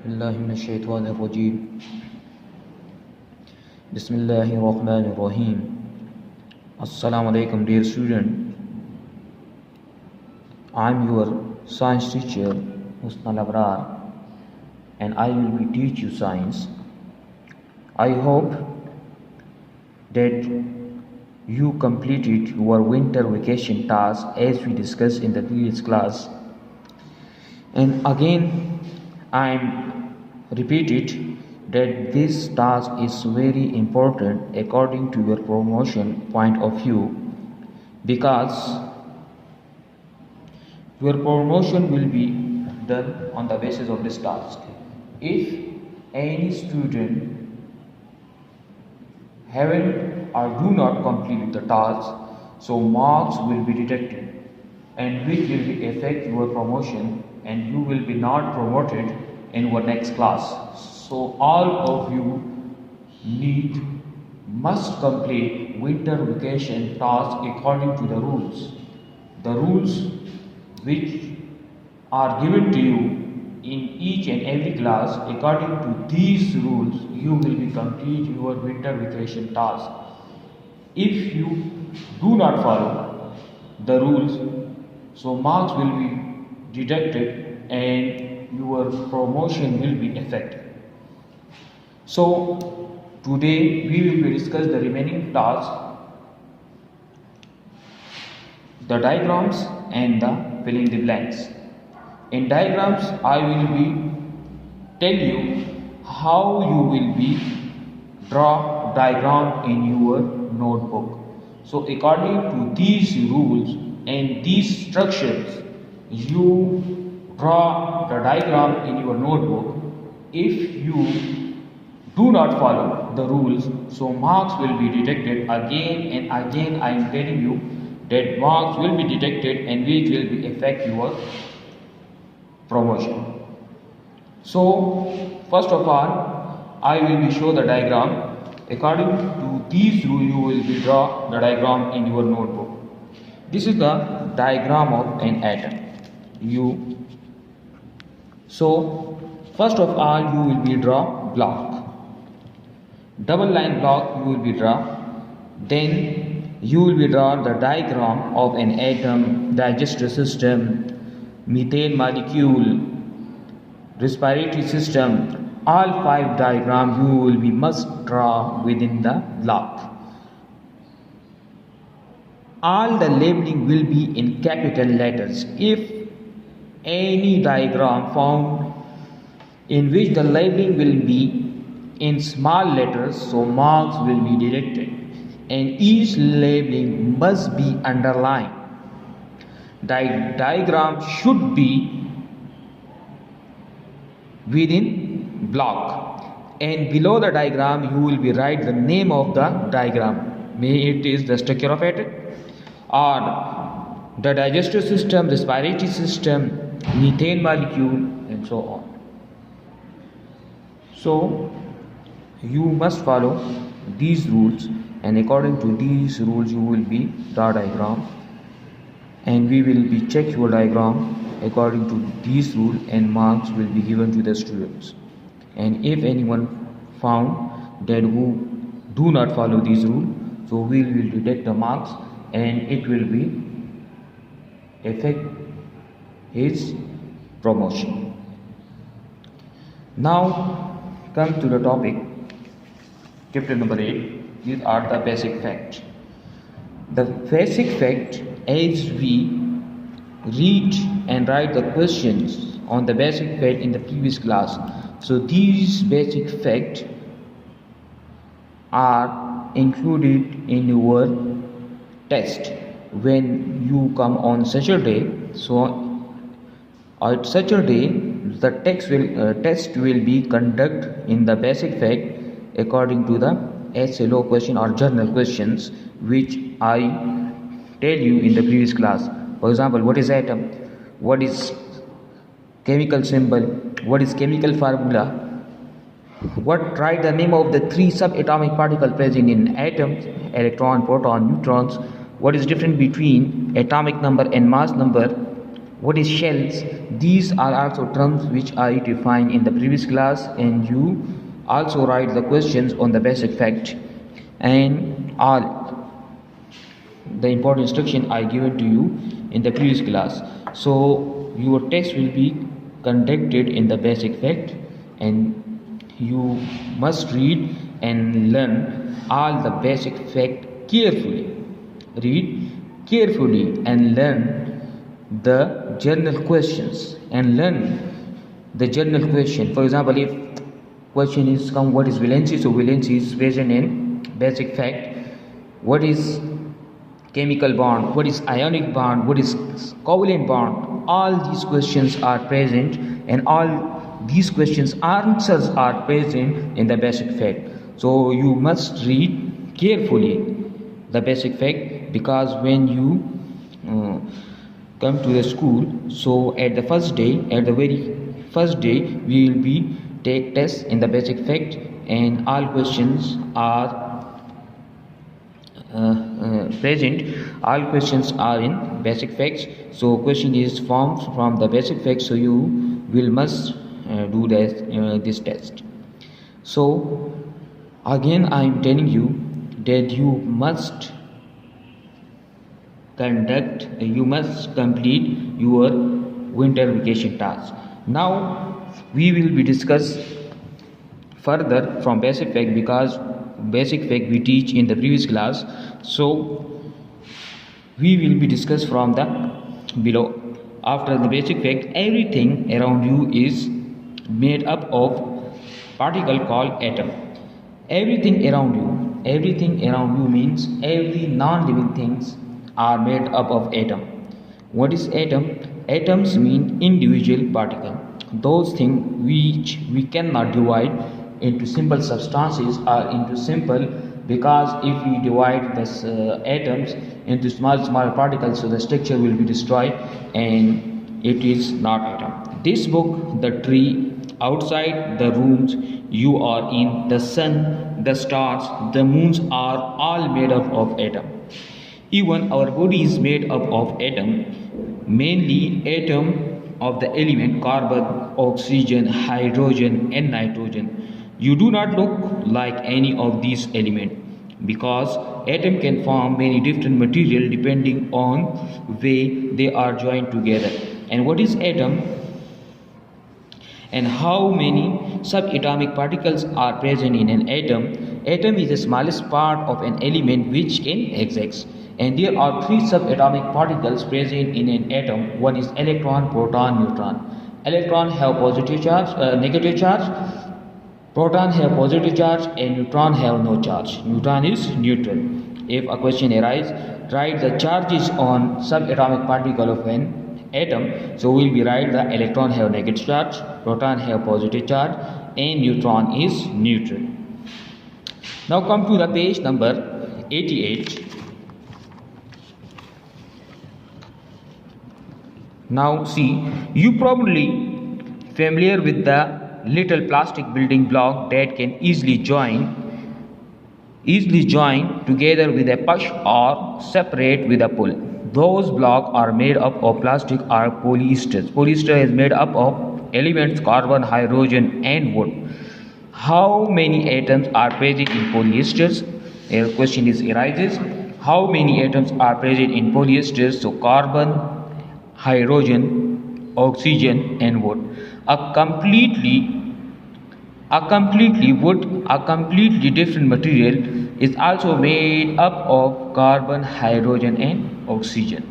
बिस्मिल्लाहिर्रहमानिर्रहीम बिस्मिल्लाहिर्रहमानिर्रहीम Assalamu alaikum dear student. I am your science teacher Husna Labrar and I will be teach you science. I hope that you completed your winter vacation task as we discussed in the previous class, and again I am repeated that this task is very important according to your promotion point of view, because your promotion will be done on the basis of this task. If any student haven't or do not complete the task, so marks will be deducted and which will be affect your promotion and you will be not promoted in your next class. So all of you must complete winter vacation task according to the rules. The rules which are given to you in each and every class, according to these rules you will be complete your winter vacation task. If you do not follow the rules, so marks will be deducted and your promotion will be affected. So today we will be discuss the remaining tasks, the diagrams and the filling the blanks. In diagrams I will be tell you how you will be draw diagram in your notebook. So according to these rules and these structures, you draw the diagram in your notebook. If you do not follow the rules, so marks will be deducted. Again and again I am telling you that marks will be deducted and which will be affect your promotion. So first of all I will be show the diagram. According to these rules you will be draw the diagram in your notebook. This is the diagram of an atom. So first of all you will be draw block. Double line block you will be draw. Then you will be draw the diagram of an atom, digestive system, methane molecule, respiratory system. All 5 diagrams you will be must draw within the block. All the labeling will be in capital letters. If any diagram found in which the labeling will be in small letters, so marks will be deducted and each labeling must be underlined. The diagram should be within block, and below the diagram you will be write the name of the diagram. May it is the structure of atom or the digestive system, respiratory system, methane molecule and so on. So you must follow these rules, and according to these rules you will be draw diagram and we will be check your diagram according to these rules and marks will be given to the students. And if anyone found that who do not follow these rules, so we will deduct the marks and it will be affect his promotion. Now come to the topic, chapter number 8. These are the basic facts. The basic fact, as we read and write the questions on the basic fact in the previous class, so these basic facts are included in your test when you come on Saturday. So on Saturday the test will be conducted in the basic fact according to the SLO question or journal questions which I tell you in the previous class. For example, what is atom, what is chemical symbol, what is chemical formula, write the name of the 3 subatomic particles present in atoms, electron, proton, neutrons, what is difference between atomic number and mass number, what is shells, these are also terms which I defined in the previous class, and you also write the questions on the basic fact and all the important instruction I given to you in the previous class. So your test will be conducted in the basic fact, and you must read and learn all the basic fact carefully. Read carefully and learn the general questions and learn the general question. For example, if question is come what is valency, so valency is present in basic fact. What is chemical bond, what is ionic bond, what is covalent bond, all these questions are present, and all these questions answers are present in the basic fact. So you must read carefully the basic fact, because when you come to the school, so at the very first day we will be take test in the basic fact, and all questions are present. All questions are in basic facts. So question is formed from the basic facts, so you will must do this test. So again I am telling you that you must complete your winter vacation task. Now we will be discuss further from basic fact, because basic fact we teach in the previous class. So we will be discussed from the below. After the basic fact, everything around you is made up of particle called atom. Everything around you means every non-living things are made up of atom. What is atom? Atoms mean individual particle, those things which we cannot divide into simple substances or into simple, because if we divide this atoms into small particles, so the structure will be destroyed and it is not atom. This book, the tree, outside the rooms you are in, the sun, the stars, the moons are all made up of atom. Even our body is made up of atom, mainly atom of the element carbon, oxygen, hydrogen and nitrogen. You do not look like any of these elements, because atom can form many different material depending on way they are joined together. And what is atom? And how many subatomic particles are present in an atom? Atom is the smallest part of an element which can exist. And there are three subatomic particles present in an atom. One is electron, proton, neutron. Electron have positive charge, negative charge. Proton have positive charge, and neutron have no charge. Neutron is neutral. If a question arises, write the charges on subatomic particle of an atom. So we will be write the electron have negative charge, proton have positive charge, and neutron is neutral. Now come to the page number 88. Now see, you probably familiar with the little plastic building block that can easily join together with a push or separate with a pull. Those blocks are made up of plastic or polyester. Polyester is made up of elements carbon, hydrogen and wood. How many atoms are present in polyesters? A question arises. How many atoms are present in polyesters? So carbon, hydrogen, oxygen and wood. A completely different material is also made up of carbon, hydrogen and oxygen.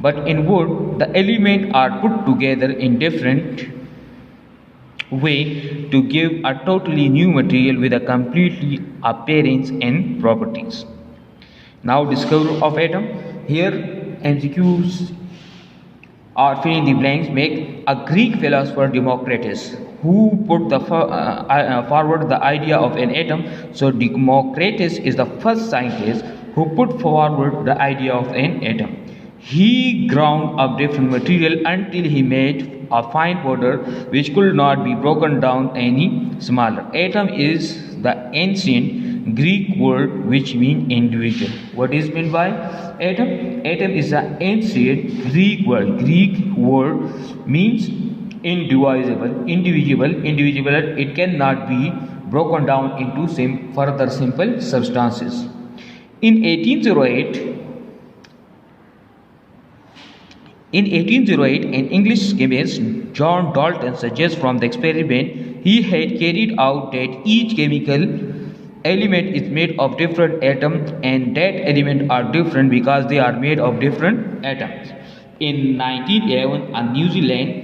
But in wood, the elements are put together in different way to give a totally new material with a completely appearance and properties. Now discovery of atom. Here MCQs or fill in the blanks. Make a Greek philosopher Democritus who put the forward the idea of an atom. So Democritus is the first scientist who put forward the idea of an atom. He ground up different material until he made a fine powder which could not be broken down any smaller. Atom is the ancient Greek word which means individual. What is meant by atom? Atom is the ancient Greek word means indivisible. Indivisible. It cannot be broken down into further simple substances. In 1808, an English chemist, John Dalton, suggests from the experiment he had carried out that each chemical element is made of different atoms, and that elements are different because they are made of different atoms. In 1911, a New Zealand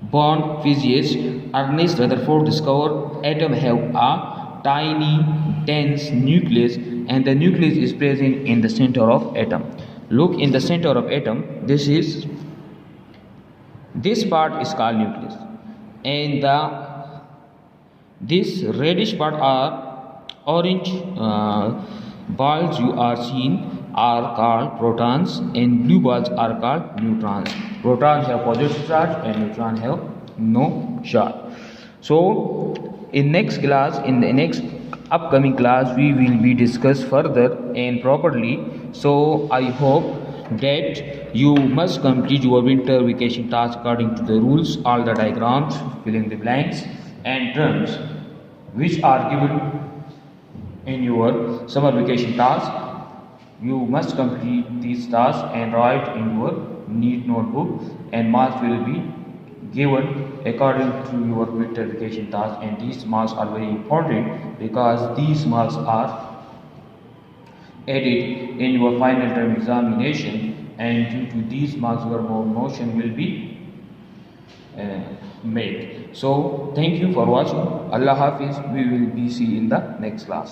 born physicist Ernest Rutherford discovered atoms have a tiny dense nucleus, and the nucleus is present in the center of atom. Look in the center of atom. This part is called nucleus, and this reddish part are orange balls you are seeing are called protons, and blue balls are called neutrons. Protons have positive charge and neutrons have no charge. So in the next upcoming class, we will be discussed further and properly. So I hope that you must complete your winter vacation task according to the rules, all the diagrams, filling the blanks and terms which are given in your summer vacation task. You must complete these tasks and write in your neat notebook, and marks will be given according to your winter vacation task. And these marks are very important because these marks are added in your final term examination, and due to these marks your promotion will be made. So thank you for watching. Allah Hafiz. We will be see in the next class.